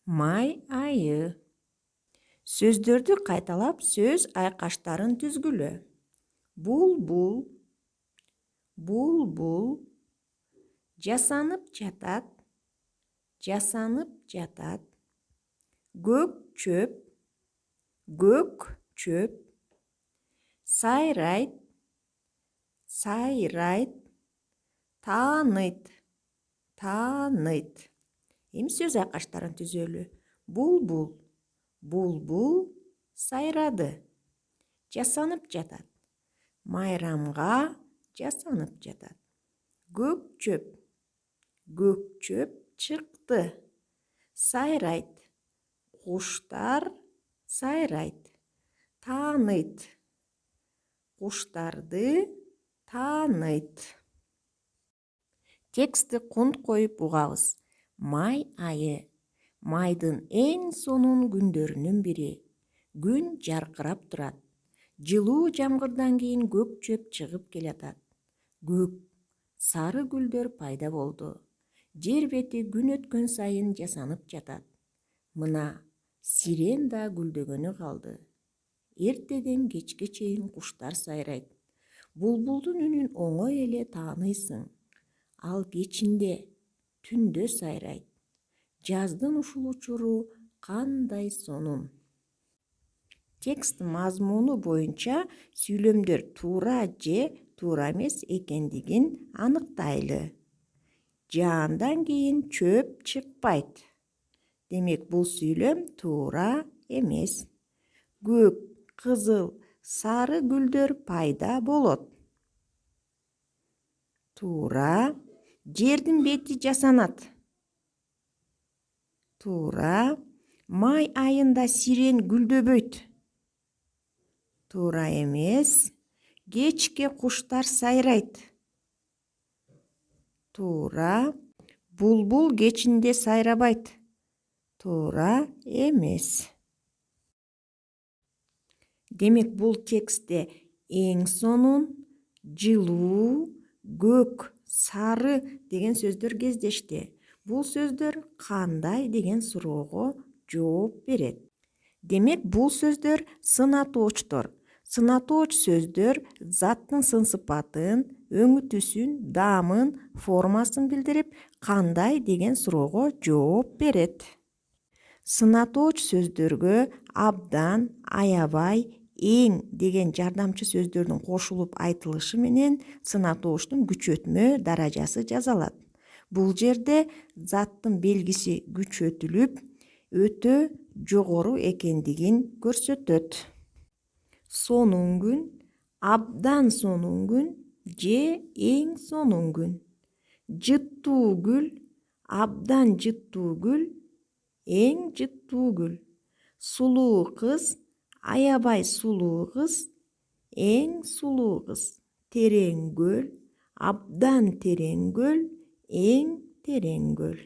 Май айы. Сөздерді қайталап сөз айқаштарын түзгілі. Бұлбұл, бұлбұл, жасанып жатат, жасанып жатат. Көк чөп, көк чөп. Сайрайт, сайрайт. Таныйт, таныйт. Сөз айқаштарын түзөлү. Бұлбұл, бұлбұл сайрады. Жасанып жатат. Майрамға жасанып жатат. Көк чөп, көк чөп чыкты. Сайрайт, куштар сайрайт. Таныйт, куштарды таныйт. Текстті кунт коюп угабыз. Май айы. Майдын эң сонун күндөрүнүн бири. Күн жаркырап турат. Жылуу жамгырдан кийин көк чөп чыгып келатат. Көк, сары гүлдөр пайда болду. Жер бети күн өткөн сайын жасанып жатат. Мына сирен да гүлдөгөнү калды. Эртеден кечке чейин куштар сайрайт. Булбулдун үнүн оңой эле тааныйсың. Ал кечинде, түндө сайрайт. Жаздын ушул учуру кандай сонун. Текст мазмуну боюнча сүйлөмдөр туура же туура эмес экендигин аныктайлы. Жаандан кийин чөп чыкпайт. Демек бул сүйлөм туура эмес. Көк, кызыл, сары гүлдөр пайда болот. Туура. Жердин бети жасанат. Туура. Май айында сирен гүлдөбөйт. Туура эмес. Кечке куштар сайрайт. Туура. Булбул кечинде сайрабайт. Туура эмес. Демек бул текстте эң сонун, жылуу, көк, сары деген сөздөр кездешти. Бул сөздөр кандай деген суроого жооп берет. Демек бул сөздөр сынатоочтор. Сынатооч сөздөр заттын сын-сыпатын, өңүтүсүн, даамын, формасын билдирип, кандай деген суроого жооп берет. Сынатооч сөздөргө абдан, аябай, эң деген жардамчы сөздөрдүн кошулуп айтылышы менен сынатоочтун күчөтмө даражасы жазалат. Бул жерде заттын белгиси күчөтүлүп, өтө жогору экендигин көрсөтөт. Сонун күн, абдан сонун күн же эң сонун күн. Жыттуу гүл, абдан жыттуу гүл, эң жыттуу гүл. Сулуу кыз, аябай сулуу кыз, эң сулуу кыз. Терең көл, абдан терең көл, эң терең көл.